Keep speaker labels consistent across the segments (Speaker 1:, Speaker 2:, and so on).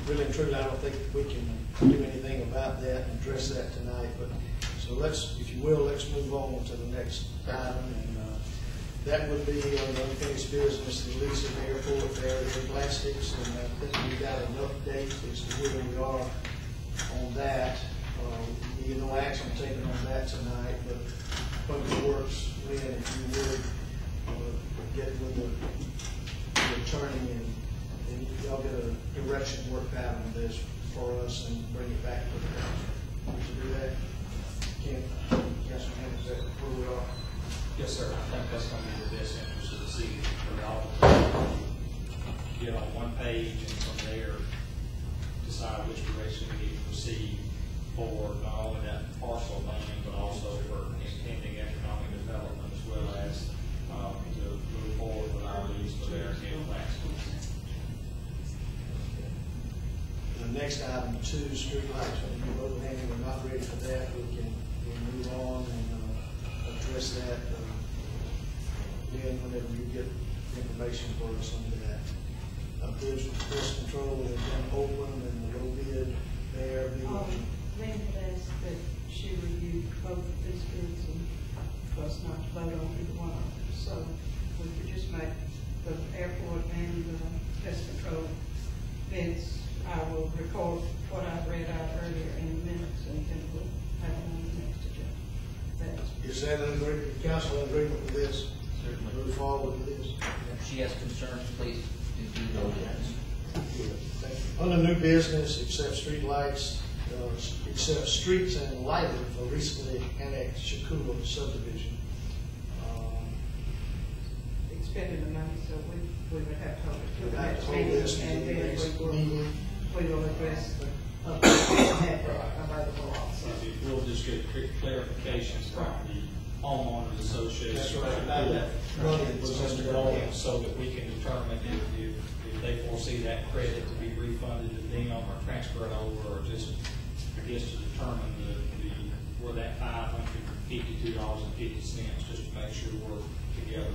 Speaker 1: really and truly, I don't think we can do anything about that and address that tonight. But so let's, if you will, let's move on to the next item, and that would be on the unfinished business, the lease of the airport barrier plastics, and I think we got an update as to where we are on that. No action taken on that tonight, but Public Works, Lynn, if you would get with the attorney and y'all get a direction worked out on this for us and bring it back to the council. Would you do that? Ken, Councilman, is that where we are?
Speaker 2: Yes, sir. I think that's going to be the best interest of the city for y'all to get on one page and from there decide which direction we need to proceed for not only that parcel of land, but also for intending economic development, as well as to move forward with our lease for their plastics.
Speaker 1: The next item, 2, streetlights. When you vote, Andy, we're not ready for that. We'll move on and address that. Then, whenever you get information for us on that. Bridge pest control has been open, and the low bid there being.
Speaker 3: Lynn had asked that she reviewed both of these bids and was not to vote on either one of them. So we could just make the airport and the pest control bids. I will record what I read out earlier in the minutes, and then we'll have it on the next agenda.
Speaker 1: Is that an agreement, council agreement with this?
Speaker 4: Certainly.
Speaker 1: Move forward with this?
Speaker 4: If she has concerns, please do due diligence.
Speaker 1: Under new business, except street lights, except streets and lighting for recently annexed Shakula subdivision.
Speaker 3: Expending the money, so we would have to hold it to the
Speaker 1: Have
Speaker 3: next
Speaker 1: to hold
Speaker 3: meeting,
Speaker 1: this
Speaker 3: and
Speaker 1: until the
Speaker 3: then
Speaker 1: next
Speaker 3: we
Speaker 1: meeting.
Speaker 3: will address the available also.
Speaker 2: We'll just get quick clarifications from the homeowners association.
Speaker 1: That's right.
Speaker 2: So that we can determine if they foresee that credit to be refunded to them or transferred over, or just, I guess, to determine where that $552.50, just to make sure we're together.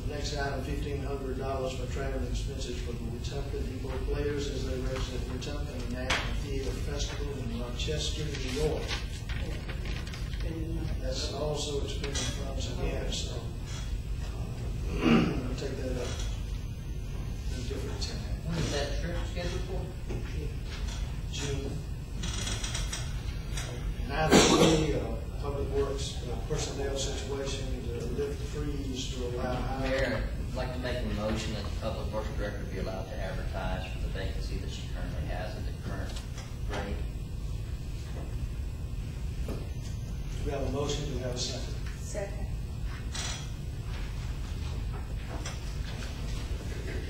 Speaker 1: The next item, $1,500 for travel expenses for the Wetumpka Depot players as they represent Wetumpka in the National Theater Festival in Rochester, New York. That's also expending funds again, so we'll take that up in a different time.
Speaker 4: When is that trip scheduled for?
Speaker 1: June. Item 3, Public Works personnel situation to lift the freeze to allow.
Speaker 4: Mayor, I'd like to make a motion that the Public Works Director be allowed to advertise for the vacancy that she currently has at the current grade.
Speaker 1: We have a motion, do we have a second?
Speaker 3: Second.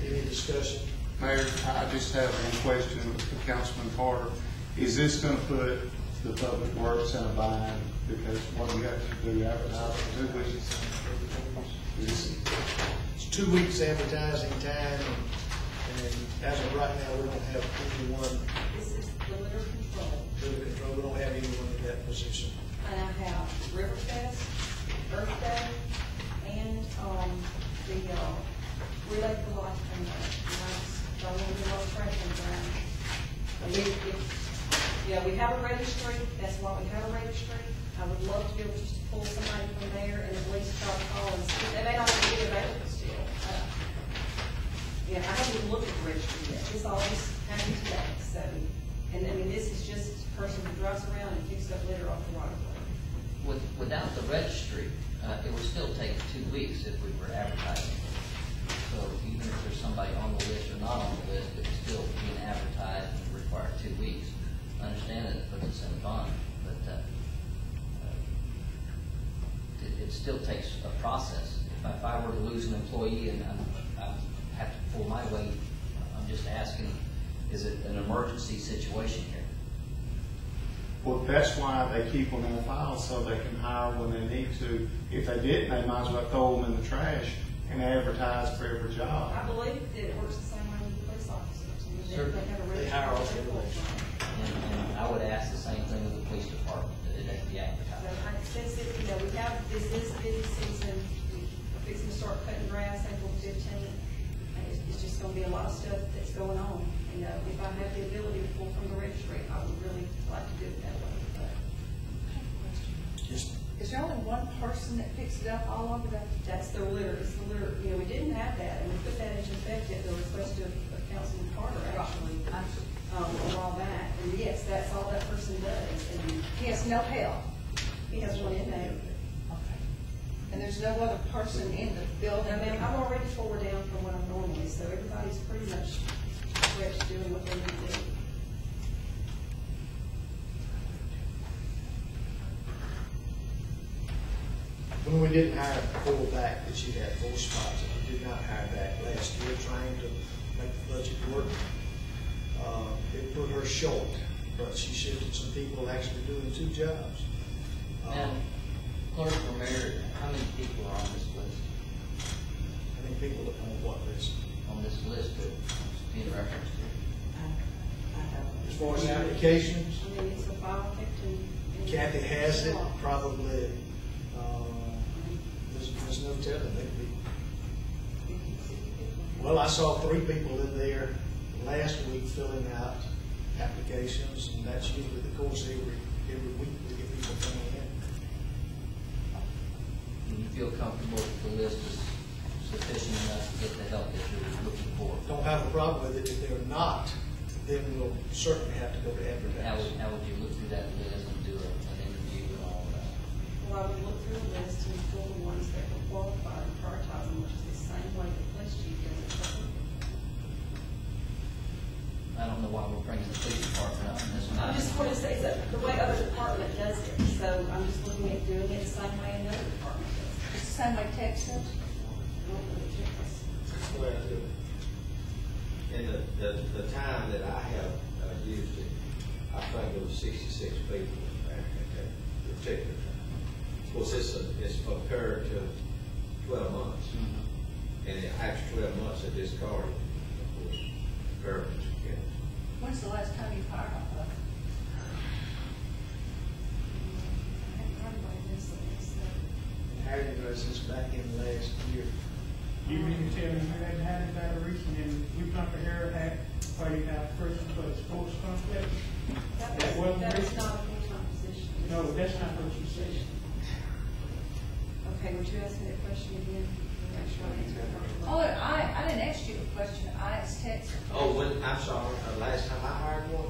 Speaker 1: Any discussion?
Speaker 5: Mayor, I just have one question for Councilman Carter. Is this going to put the Public Works in a bind? Because what you have to do, advertise for 2 weeks.
Speaker 1: It's 2 weeks advertising time, and as of right now, we don't have anyone.
Speaker 6: This is limiter control.
Speaker 1: We don't have anyone in that position.
Speaker 6: And I have Riverfest, Earth Day, and the Relay for Life and don't want to do all the training around. Yeah, we have a registry. That's why we have a registry. I would love to be able just to pull somebody from there and at least start calling. They may not be available still. Yeah, I haven't even looked at the registry yet. This all just happened today. So, and I mean, this is just a person who drives around and picks up litter off the right of way.
Speaker 4: Without the registry, it would still take 2 weeks if we were advertising. So even if there's somebody on the list or not on the list, it's still being advertised and would require 2 weeks. I understand that it puts us in a bond, but it still takes a process. If I were to lose an employee and I have to pull my weight, I'm just asking, is it an emergency situation here?
Speaker 5: Well, that's why they keep them in a file, so they can hire when they need to. If they didn't, they might as well throw them in the trash and advertise for every job.
Speaker 6: I believe that it works the same way with police officers. I mean,
Speaker 4: Sure.
Speaker 6: they have a
Speaker 1: They hire off
Speaker 6: registry.
Speaker 4: And I would ask the same thing with the police department, that it has to be advertised.
Speaker 6: Since we have, this is busy season, we're fixing to start cutting grass April 15th. It's just going to be a lot of stuff that's going on. You know, if I have the ability to pull from the registry, I would really like to do it that way, but.
Speaker 1: Just,
Speaker 7: Is there only one person that picks it up all over that?
Speaker 6: That's the litter, it's the litter, you know, we didn't have that, and we put that into effect at the request of Councilman Carter, actually, a while back. And yes, that's all that person does, and
Speaker 7: He has no help.
Speaker 6: he has one inmate.
Speaker 7: Okay. And there's no other person in the building?
Speaker 6: I mean, I'm already 4 down from what I'm normally, so everybody's pretty much stretched doing what they need to do.
Speaker 1: when we didn't hire full back, that she had 4 spots, and we did not hire back last year, trying to make the budget work. It put her short, but she shifted some people actually doing 2 jobs.
Speaker 4: Now, clerk or mayor, how many people are on this list?
Speaker 1: I think people on what list?
Speaker 4: On this list that it's being referenced to?
Speaker 1: As far as applications,
Speaker 6: I mean, it's a file kept in.
Speaker 1: Kathy has it, probably, there's no telling. Well, I saw 3 people in there last week filling out applications, and that's usually the course every week we get people coming in.
Speaker 4: Do you feel comfortable that the list is sufficient enough to get the help that you're looking for?
Speaker 1: Don't have a problem with it. If they're not, then we'll certainly have to go to
Speaker 4: How
Speaker 1: advertising.
Speaker 4: would you look through that list and do an interview and all of that?
Speaker 6: Well, I would look through the list and pull the ones that were qualified and prioritize them, which is the same way the police chief does it.
Speaker 4: I don't know why we're bringing the police department up in this
Speaker 6: I
Speaker 4: matter.
Speaker 6: just want to say that the way other department does it, so I'm just looking at doing it the same way another department does it.
Speaker 7: It's the same way Texas.
Speaker 1: That's the way I do it.
Speaker 8: And the time that I have used it, I think it was 66 people at that particular time. Of course, it's compared to 12 months. And after 12 months of discarded, of course, garbage again.
Speaker 7: When's the last time you fired off of?
Speaker 1: Hiring process back in last year.
Speaker 9: You mean to tell me you hadn't had it that recent in Wetumpka area had, where you have person for the sports complex? That wasn't
Speaker 6: That was
Speaker 9: recent?
Speaker 6: not a full-time position.
Speaker 9: No, that's not what you said.
Speaker 6: Okay, would you ask me that question again? Make sure I answer it properly.
Speaker 7: Oh, I didn't ask you a question. I asked Texas.
Speaker 8: Oh, I'm sorry, last time I hired one,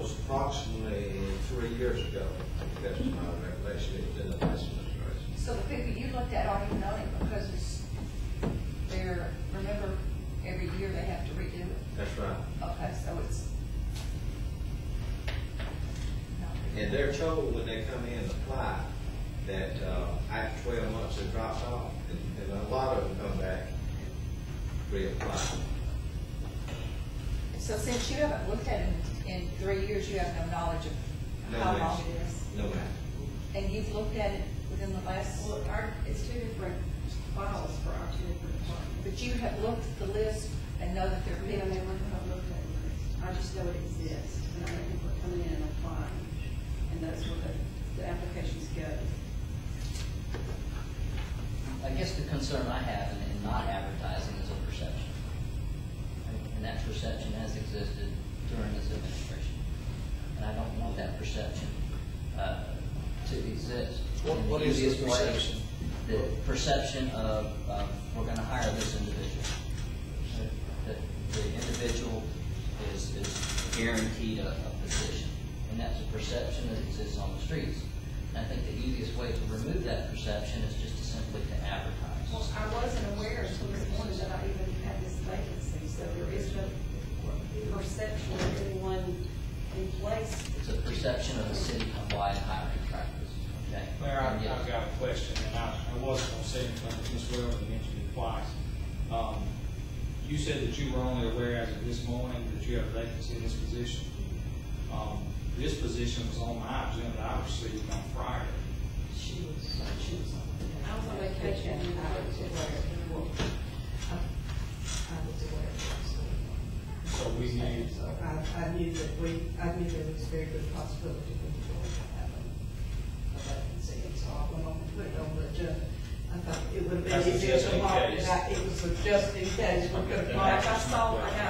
Speaker 8: was approximately 3 years ago. I think that's my recollection, it was in the last administration.
Speaker 7: So the people you looked at aren't even on it because remember, every year they have to redo it?
Speaker 8: That's right.
Speaker 7: Okay, so it's.
Speaker 8: And they're told when they come in and apply that after 12 months it drops off, and a lot of them come back and reapply.
Speaker 7: So since you haven't looked at it in 3 years, you have no knowledge of
Speaker 8: No
Speaker 7: how
Speaker 8: ma'am.
Speaker 7: long it is?
Speaker 8: No ma'am.
Speaker 7: And you've looked at it within the last,
Speaker 6: Well, it's 2 different files for our 2 different departments.
Speaker 7: but you have looked at the list and know that they're
Speaker 6: I mean, I
Speaker 7: people.
Speaker 6: never have looked at the list. I just know it exists, and I know people are coming in and applying, and that's where the applications go.
Speaker 4: I guess the concern I have in not advertising is a perception. And that perception has existed during this administration. And I don't want that perception to exist.
Speaker 1: What
Speaker 4: In
Speaker 1: is the
Speaker 4: easiest way,
Speaker 1: perception?
Speaker 4: The perception of we're going to hire this individual. That the individual is guaranteed a position. And that's a perception that exists on the streets. And I think the easiest way to remove that perception is just to simply to advertise.
Speaker 6: Well, I wasn't aware until this morning that I even had this vacancy, so there is no perception of anyone in place.
Speaker 4: It's a perception of a city-wide hiring practice, okay?
Speaker 2: Mayor,
Speaker 4: And yes,
Speaker 2: I've got a question, and I wasn't going to say anything, but Ms. Wells mentioned it twice. You said that you were only aware as of this morning that you have a vacancy in this position. This position was on my agenda, I received on Friday.
Speaker 3: She was on.
Speaker 6: I was on vacation. and
Speaker 3: I was aware of it.
Speaker 2: So we need,
Speaker 3: So I knew there was a very good possibility we were going to have a vacancy, and so I went on and put it on the agenda. I thought it would have
Speaker 2: That's
Speaker 3: been
Speaker 2: a
Speaker 3: easier
Speaker 2: just
Speaker 3: to
Speaker 2: in
Speaker 3: mark it
Speaker 2: case.
Speaker 3: out. It was a just in case we could have
Speaker 2: Okay.
Speaker 3: marked
Speaker 6: Like I
Speaker 3: it.
Speaker 6: saw, I got